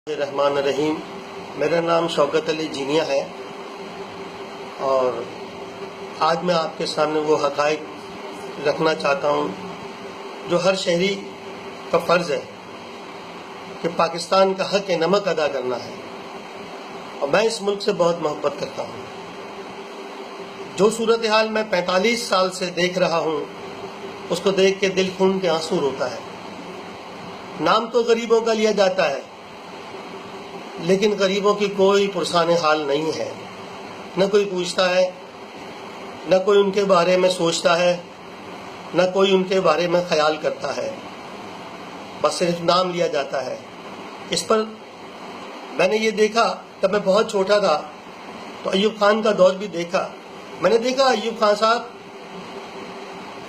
الرحمن الرحیم. میرا نام شوکت علی جینیا ہے اور آج میں آپ کے سامنے وہ حقائق رکھنا چاہتا ہوں جو ہر شہری کا فرض ہے کہ پاکستان کا حق نمک ادا کرنا ہے. اور میں اس ملک سے بہت محبت کرتا ہوں. جو صورتحال میں 45 سال سے دیکھ رہا ہوں اس کو دیکھ کے دل خون کے آنسو روتا ہے. نام تو غریبوں کا لیا جاتا ہے لیکن غریبوں کی کوئی پرسان حال نہیں ہے. نہ کوئی پوچھتا ہے، نہ کوئی ان کے بارے میں سوچتا ہے، نہ کوئی ان کے بارے میں خیال کرتا ہے. بس صرف نام لیا جاتا ہے. اس پر میں نے یہ دیکھا جب میں بہت چھوٹا تھا تو ایوب خان کا دور بھی دیکھا. میں نے دیکھا ایوب خان صاحب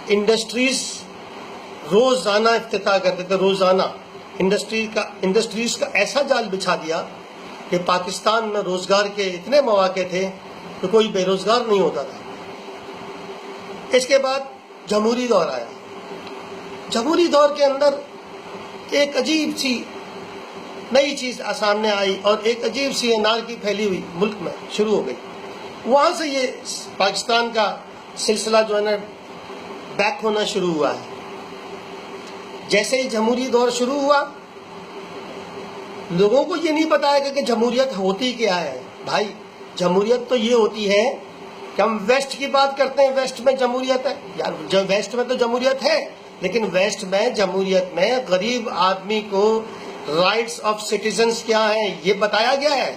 انڈسٹریز روزانہ افتتاح کرتے تھے. روزانہ انڈسٹریز کا ایسا جال بچھا دیا کہ پاکستان میں روزگار کے اتنے مواقع تھے کہ کوئی بے روزگار نہیں ہوتا تھا. اس کے بعد جمہوری دور آیا. جمہوری دور کے اندر ایک عجیب سی نئی چیز سامنے آئی اور ایک عجیب سی انارکی پھیلی ہوئی ملک میں شروع ہو گئی. وہاں سے یہ پاکستان کا سلسلہ جو ہے نا بیک ہونا شروع ہوا ہے. جیسے ہی جمہوری دور شروع ہوا لوگوں کو یہ نہیں بتایا گیا کہ جمہوریت ہوتی کیا ہے. بھائی جمہوریت تو یہ ہوتی ہے کہ ہم ویسٹ کی بات کرتے ہیں، ویسٹ میں جمہوریت ہے. یار ویسٹ میں تو جمہوریت ہے لیکن ویسٹ میں جمہوریت میں غریب آدمی کو رائٹس آف سٹیزنز کیا ہیں یہ بتایا گیا ہے.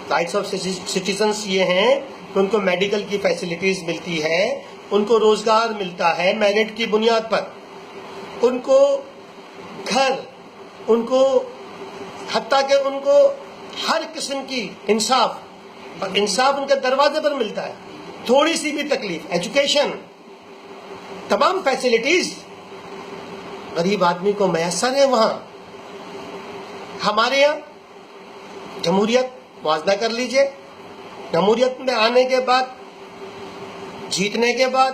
رائٹس آف سٹیزنز یہ ہیں کہ ان کو میڈیکل کی فیسلٹیز ملتی ہے، ان کو روزگار ملتا ہے میرٹ کی بنیاد پر، ان کو گھر، ان کو حتیٰ کہ ان کو ہر قسم کی انصاف، اور انصاف ان کے دروازے پر ملتا ہے. تھوڑی سی بھی تکلیف، ایجوکیشن، تمام فیسلٹیز غریب آدمی کو میسر ہے وہاں. ہمارے یہاں جمہوریت موازنہ کر لیجئے. جمہوریت میں آنے کے بعد، جیتنے کے بعد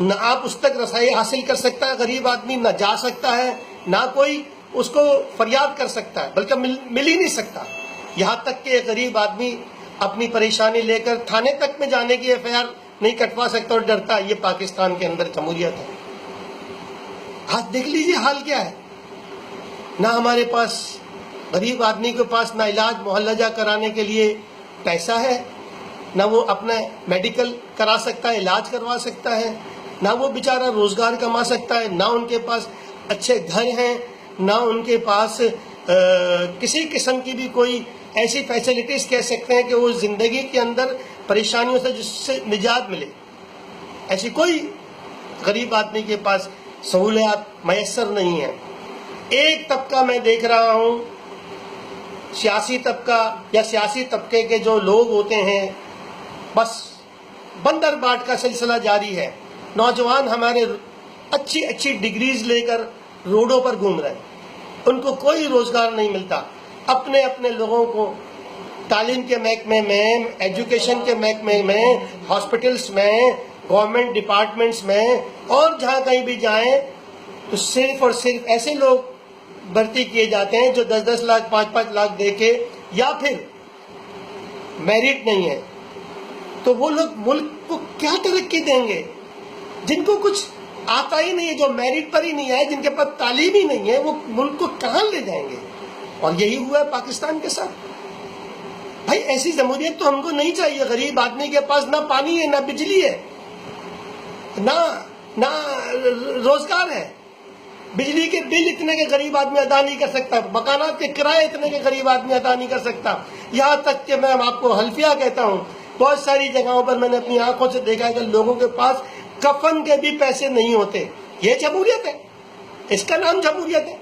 نہ آپ اس تک رسائی حاصل کر سکتا ہے غریب آدمی، نہ جا سکتا ہے، نہ کوئی اس کو فریاد کر سکتا ہے، بلکہ مل ہی نہیں سکتا. یہاں تک کہ غریب آدمی اپنی پریشانی لے کر تھانے تک میں جانے کی ایف آئی آر نہیں کٹوا سکتا اور ڈرتا. یہ پاکستان کے اندر جمہوریت ہے. آج دیکھ لیجیے حال کیا ہے. نہ ہمارے پاس غریب آدمی کے پاس نہ علاج معالجہ کرانے کے لیے پیسہ ہے، نہ وہ اپنا میڈیکل کرا سکتا ہے، علاج کروا سکتا ہے، نہ وہ بیچارہ روزگار کما سکتا ہے، نہ ان کے پاس اچھے گھر ہیں، نہ ان کے پاس کسی قسم کی بھی کوئی ایسی فیسلٹیز کہہ سکتے ہیں کہ وہ زندگی کے اندر پریشانیوں سے جس سے نجات ملے. ایسی کوئی غریب آدمی کے پاس سہولیات میسر نہیں ہیں. ایک طبقہ میں دیکھ رہا ہوں، سیاسی طبقہ یا سیاسی طبقے کے جو لوگ ہوتے ہیں، بس بندر باٹ کا سلسلہ جاری ہے. نوجوان ہمارے اچھی ڈگریز لے کر روڈوں پر گھوم رہے ہیں، ان کو کوئی روزگار نہیں ملتا. اپنے لوگوں کو تعلیم کے محکمے میں، ایجوکیشن کے محکمے میں، ہاسپٹلس میں، گورنمنٹ ڈپارٹمنٹس میں اور جہاں کہیں بھی جائیں تو صرف اور صرف ایسے لوگ بھرتی کیے جاتے ہیں جو 10 لاکھ 5 لاکھ دے کے، یا پھر میرٹ نہیں ہے. تو وہ لوگ ملک کو کیا ترقی دیں گے جن کو کچھ آتا ہی نہیں ہے، جو میرٹ پر ہی نہیں ہے، جن کے پاس تعلیم ہی نہیں ہے، وہ ملک کو کہاں لے جائیں گے؟ اور یہی ہوا ہے پاکستان کے ساتھ. بھائی ایسی جمہوریت تو ہم کو نہیں چاہیے. غریب آدمی کے پاس نہ پانی ہے، نہ بجلی ہے، نہ روزگار ہے. بجلی کے بل اتنے کے غریب آدمی ادا نہیں کر سکتا، مکانات کے کرائے اتنے کے غریب آدمی ادا نہیں کر سکتا. یہاں تک کہ میں آپ کو حلفیہ کہتا ہوں، بہت ساری جگہوں پر میں نے اپنی آنکھوں سے دیکھا ہے کہ لوگوں کے پاس کفن کے بھی پیسے نہیں ہوتے. یہ جمہوریت ہے، اس کا نام جمہوریت ہے.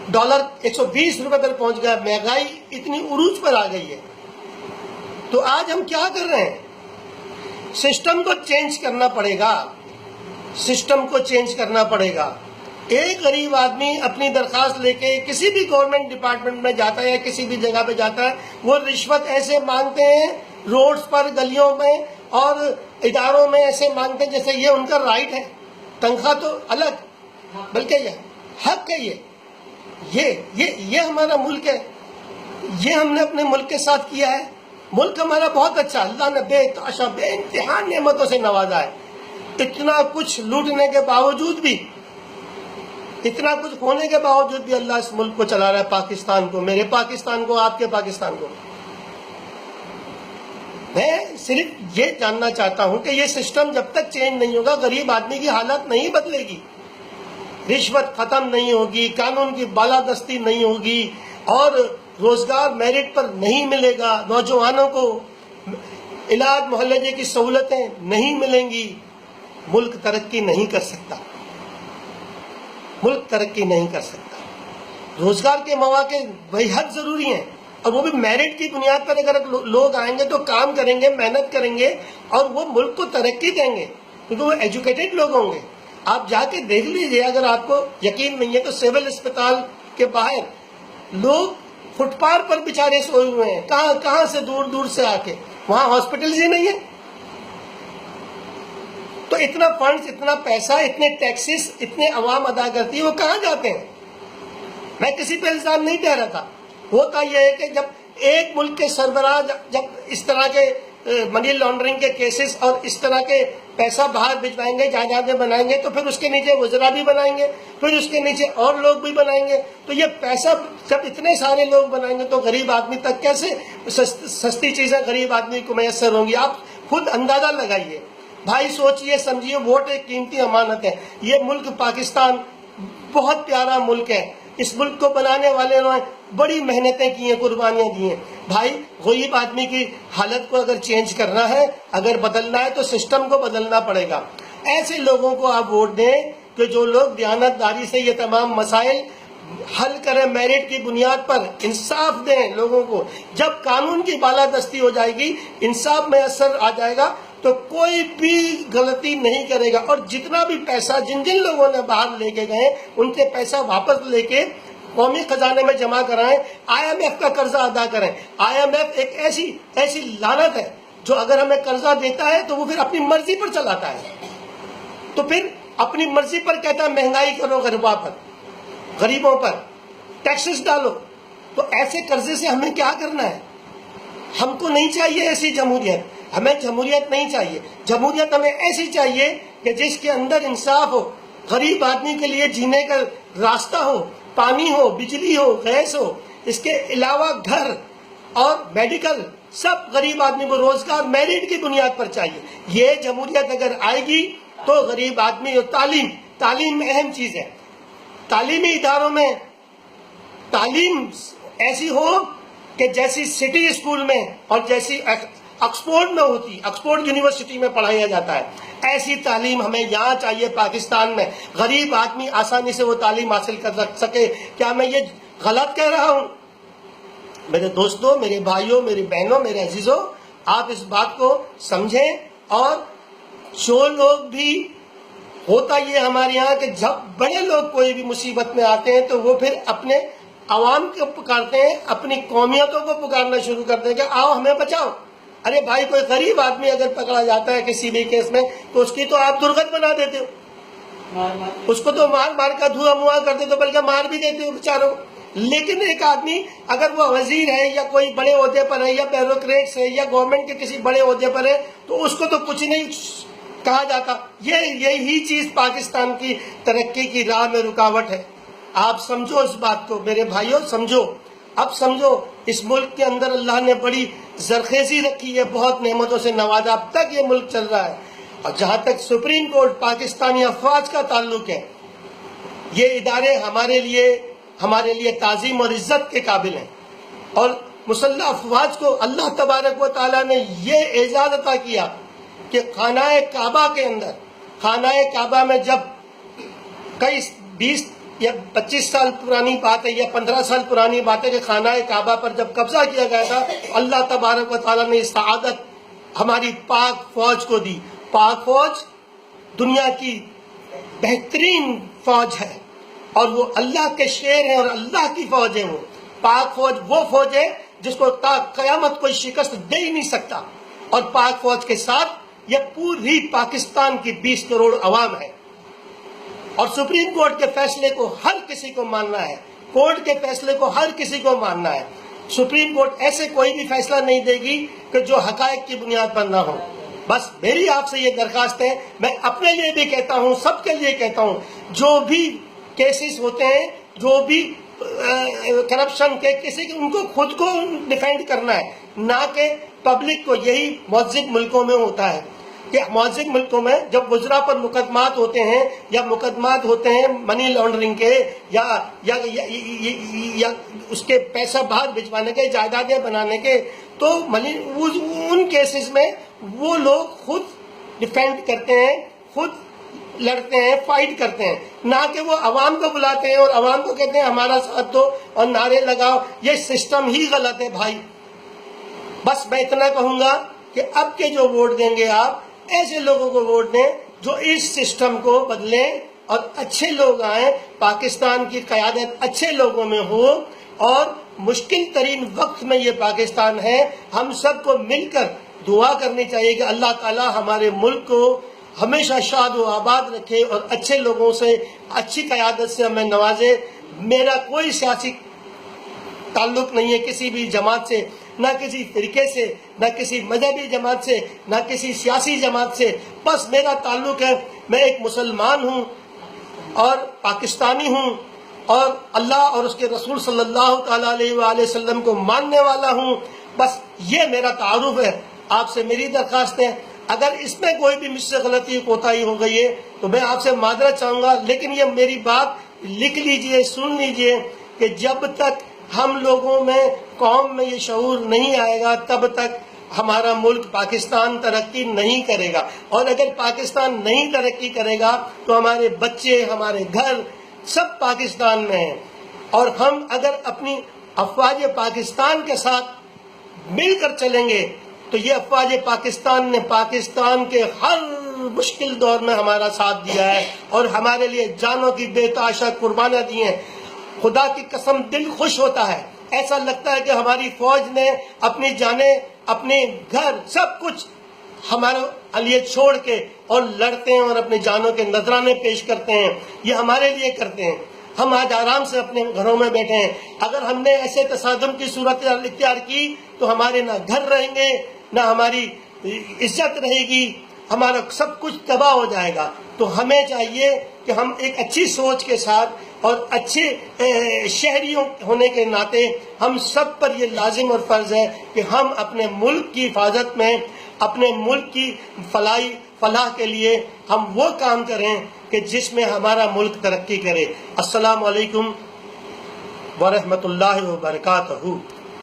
ڈالر 120 روپے پر پہنچ گیا، مہنگائی اتنی عروج پر آ گئی ہے. تو آج ہم کیا کر رہے ہیں؟ سسٹم کو چینج کرنا پڑے گا. سسٹم کو چینج کرنا پڑے گا. ایک غریب آدمی اپنی درخواست لے کے کسی بھی گورنمنٹ ڈپارٹمنٹ میں جاتا ہے یا کسی بھی جگہ پہ جاتا ہے، وہ رشوت ایسے مانگتے ہیں روڈز پر، گلیوں میں اور اداروں میں، ایسے مانگتے ہیں جیسے یہ ان کا رائٹ ہے. تنخواہ تو الگ، بلکہ یہ حق ہے. یہ یہ ہمارا ملک ہے، یہ ہم نے اپنے ملک کے ساتھ کیا ہے. ملک ہمارا بہت اچھا، اللہ نے بے تحاشا بے انتہا نعمتوں سے نوازا ہے. اتنا کچھ لوٹنے کے باوجود بھی، اتنا کچھ ہونے کے باوجود بھی اللہ اس ملک کو چلا رہا ہے، پاکستان کو، میرے پاکستان کو، آپ کے پاکستان کو. میں صرف یہ جاننا چاہتا ہوں کہ یہ سسٹم جب تک چینج نہیں ہوگا، غریب آدمی کی حالت نہیں بدلے گی، رشوت ختم نہیں ہوگی، قانون کی بالادستی نہیں ہوگی، اور روزگار میرٹ پر نہیں ملے گا، نوجوانوں کو علاج معالجے کی سہولتیں نہیں ملیں گی، ملک ترقی نہیں کر سکتا. ملک ترقی نہیں کر سکتا. روزگار کے مواقع بے حد ضروری ہیں، اور وہ بھی میرٹ کی بنیاد پر. اگر لوگ آئیں گے تو کام کریں گے، محنت کریں گے، اور وہ ملک کو ترقی دیں گے، کیونکہ وہ ایجوکیٹڈ لوگ ہوں گے. آپ جا کے دیکھ لیجئے، اگر آپ کو یقین نہیں ہے تو سول اسپتال کے باہر لوگ فٹ پاتھ پر بیچارے سوئے ہوئے ہیں، کہاں سے دور دور سے آ کے. وہاں ہاسپٹلز ہی نہیں ہیں. تو اتنا فنڈز، اتنا پیسہ، اتنے ٹیکسز، اتنے عوام ادا کرتی ہے، وہ کہاں جاتے ہیں؟ میں کسی پہ الزام نہیں دے رہا تھا. ہوتا یہ ہے کہ جب ایک ملک کے سربراہ جب اس طرح کے منی لانڈرنگ کے کیسز اور اس طرح کے پیسہ باہر بھجوائیں گے، جائیدادیں بنائیں گے، تو پھر اس کے نیچے وزراء بھی بنائیں گے، پھر اس کے نیچے اور لوگ بھی بنائیں گے. تو یہ پیسہ جب اتنے سارے لوگ بنائیں گے تو غریب آدمی تک کیسے سستی چیزیں غریب آدمی کو میسر ہوں گی؟ آپ خود اندازہ لگائیے بھائی، سوچئے سمجھیے. ووٹ ایک قیمتی امانت ہے. یہ ملک پاکستان بہت پیارا ملک ہے. اس ملک کو بنانے والے نے بڑی محنتیں کی ہیں، قربانیاں دی ہیں. بھائی، غریب آدمی کی حالت کو اگر چینج کرنا ہے، اگر بدلنا ہے، تو سسٹم کو بدلنا پڑے گا. ایسے لوگوں کو آپ ووٹ دیں کہ جو لوگ دیانتداری سے یہ تمام مسائل حل کریں، میرٹ کی بنیاد پر انصاف دیں لوگوں کو. جب قانون کی بالادستی ہو جائے گی، انصاف میں اثر آ جائے گا، تو کوئی بھی غلطی نہیں کرے گا. اور جتنا بھی پیسہ جن لوگوں نے باہر لے کے گئے، ان سے پیسہ واپس لے کے قومی خزانے میں جمع کرائیں، آئی ایم ایف کا قرضہ ادا کریں. آئی ایم ایف ایک ایسی لعنت ہے جو اگر ہمیں قرضہ دیتا ہے تو وہ پھر اپنی مرضی پر چلاتا ہے. تو پھر اپنی مرضی پر کہتا ہے مہنگائی کرو غریبوں پر ٹیکسز ڈالو. تو ایسے قرضے سے ہمیں کیا کرنا ہے؟ ہم کو نہیں چاہیے ایسی جمہوریت. ہمیں جمہوریت نہیں چاہیے. جمہوریت ہمیں ایسی چاہیے کہ جس کے اندر انصاف ہو، غریب آدمی کے لیے جینے کا راستہ ہو، پانی ہو، بجلی ہو، گیس ہو. اس کے علاوہ گھر اور میڈیکل، سب غریب آدمی کو روزگار میرٹ کی بنیاد پر چاہیے. یہ جمہوریت اگر آئے گی تو غریب آدمی. اور تعلیم اہم چیز ہے. تعلیمی اداروں میں تعلیم ایسی ہو کہ جیسی سٹی اسکول میں اور جیسی آکسفورڈ میں ہوتی، آکسفورڈ یونیورسٹی میں پڑھایا جاتا ہے، ایسی تعلیم ہمیں یہاں چاہیے پاکستان میں. غریب آدمی آسانی سے وہ تعلیم حاصل کر سکے. کیا میں یہ غلط کہہ رہا ہوں؟ میرے دوستوں، میرے بھائیوں، میری بہنوں، میرے عزیزوں، آپ اس بات کو سمجھیں. اور جو لوگ بھی ہوتا یہ ہمارے یہاں کہ جب بڑے لوگ کوئی بھی مصیبت میں آتے ہیں تو وہ پھر اپنے عوام کو پکارتے ہیں، اپنی قومیتوں کو پکارنا شروع کرتے ہیں کہ آؤ ہمیں بچاؤ. ارے بھائی، کوئی غریب آدمی اگر پکڑا جاتا ہے کسی بھی کیس میں تو اس کی تو آپ درگت بنا دیتے ہو، اس کو تو مار کا دھواں مواں کر دیتے ہو، بلکہ مار بھی دیتے ہو بیچاروں. لیکن ایک آدمی اگر وہ وزیر ہے یا کوئی بڑے عہدے پر ہے یا بیوروکریٹس ہے یا گورنمنٹ کے کسی بڑے عہدے پر ہے تو اس کو تو کچھ نہیں کہا جاتا. یہی چیز پاکستان کی ترقی کی راہ میں رکاوٹ ہے. آپ سمجھو اس بات کو میرے بھائیوں، سمجھو. اب سمجھو اس ملک کے اندر اللہ نے بڑی زرخیزی رکھی ہے، بہت نعمتوں سے نوازا. اب تک یہ ملک چل رہا ہے. اور جہاں تک سپریم کورٹ پاکستانی افواج کا تعلق ہے، یہ ادارے ہمارے لیے تعظیم اور عزت کے قابل ہیں. اور مسلح افواج کو اللہ تبارک و تعالیٰ نے یہ اعزاز عطا کیا کہ خانہ کعبہ کے اندر، خانہ کعبہ میں جب کئی 20 یا 25 سال پرانی بات ہے یا 15 سال پرانی بات ہے کہ خانہ کعبہ پر جب قبضہ کیا گیا تھا، اللہ تبارک و تعالیٰ نے اس سعادت ہماری پاک فوج کو دی. پاک فوج دنیا کی بہترین فوج ہے اور وہ اللہ کے شیر ہیں اور اللہ کی فوج ہے. وہ پاک فوج وہ فوج ہے جس کو تا قیامت کوئی شکست دے ہی نہیں سکتا. اور پاک فوج کے ساتھ یہ پوری پاکستان کی 20 کروڑ عوام ہے. اور سپریم کورٹ کے فیصلے کو ہر کسی کو ماننا ہے. کورٹ کے فیصلے کو ہر کسی کو ماننا ہے. سپریم کورٹ ایسے کوئی بھی فیصلہ نہیں دے گی کہ جو حقائق کی بنیاد پر نہ ہو. بس میری آپ سے یہ درخواست ہے، میں اپنے لیے بھی کہتا ہوں، سب کے لیے کہتا ہوں، جو بھی کیسز ہوتے ہیں، جو بھی کرپشن کے کسی ان کو خود کو ڈیفینڈ کرنا ہے، نہ کہ پبلک کو. یہی مہذب ملکوں میں ہوتا ہے کہ مہذب ملکوں میں جب وزراء پر مقدمات ہوتے ہیں یا مقدمات ہوتے ہیں منی لانڈرنگ کے یا اس کے پیسہ باہر بھجوانے کے، جائیدادیں بنانے کے، تو ان کیسز میں وہ لوگ خود ڈیفینڈ کرتے ہیں، خود لڑتے ہیں، فائٹ کرتے ہیں، نہ کہ وہ عوام کو بلاتے ہیں اور عوام کو کہتے ہیں ہمارا ساتھ دو اور نعرے لگاؤ. یہ سسٹم ہی غلط ہے بھائی. بس میں اتنا کہوں گا کہ اب کے جو ووٹ دیں گے آپ ایسے لوگوں کو ووٹ دیں جو اس سسٹم کو بدلیں اور اچھے لوگ آئیں. پاکستان کی قیادت اچھے لوگوں میں ہو اور مشکل ترین وقت میں یہ پاکستان ہے. ہم سب کو مل کر دعا کرنی چاہیے کہ اللہ تعالی ہمارے ملک کو ہمیشہ شاد و آباد رکھے اور اچھے لوگوں سے، اچھی قیادت سے ہمیں نوازے. میرا کوئی سیاسی تعلق نہیں ہے کسی بھی جماعت سے، نہ کسی فرقے سے، نہ کسی مذہبی جماعت سے، نہ کسی سیاسی جماعت سے. بس میرا تعلق ہے، میں ایک مسلمان ہوں اور پاکستانی ہوں اور اللہ اور اس کے رسول صلی اللہ تعالیٰ علیہ وآلہ وسلم کو ماننے والا ہوں. بس یہ میرا تعارف ہے. آپ سے میری درخواست ہے، اگر اس میں کوئی بھی مجھ سے غلطی کوتاہی ہو گئی ہے تو میں آپ سے معذرت چاہوں گا، لیکن یہ میری بات لکھ لیجئے، سن لیجئے کہ جب تک ہم لوگوں میں، قوم میں یہ شعور نہیں آئے گا تب تک ہمارا ملک پاکستان ترقی نہیں کرے گا. اور اگر پاکستان نہیں ترقی کرے گا تو ہمارے بچے، ہمارے گھر سب پاکستان میں ہیں. اور ہم اگر اپنی افواج پاکستان کے ساتھ مل کر چلیں گے تو یہ افواج پاکستان نے پاکستان کے ہر مشکل دور میں ہمارا ساتھ دیا ہے اور ہمارے لیے جانوں کی بے تحاشا قربانیاں دی ہیں. خدا کی قسم دل خوش ہوتا ہے، ایسا لگتا ہے کہ ہماری فوج نے اپنی جانیں، اپنے گھر، سب کچھ ہمارے لیے چھوڑ کے اور لڑتے ہیں اور اپنی جانوں کے نذرانے پیش کرتے ہیں. یہ ہمارے لیے کرتے ہیں. ہم آج آرام سے اپنے گھروں میں بیٹھے ہیں. اگر ہم نے ایسے تصادم کی صورت اختیار کی تو ہمارے نہ گھر رہیں گے، نہ ہماری عزت رہے گی، ہمارا سب کچھ تباہ ہو جائے گا. تو ہمیں چاہیے کہ ہم ایک اچھی سوچ کے ساتھ اور اچھے شہریوں ہونے کے ناطے ہم سب پر یہ لازم اور فرض ہے کہ ہم اپنے ملک کی حفاظت میں، اپنے ملک کی فلاح کے لیے ہم وہ کام کریں کہ جس میں ہمارا ملک ترقی کرے. السلام علیکم ورحمۃ اللہ وبرکاتہ.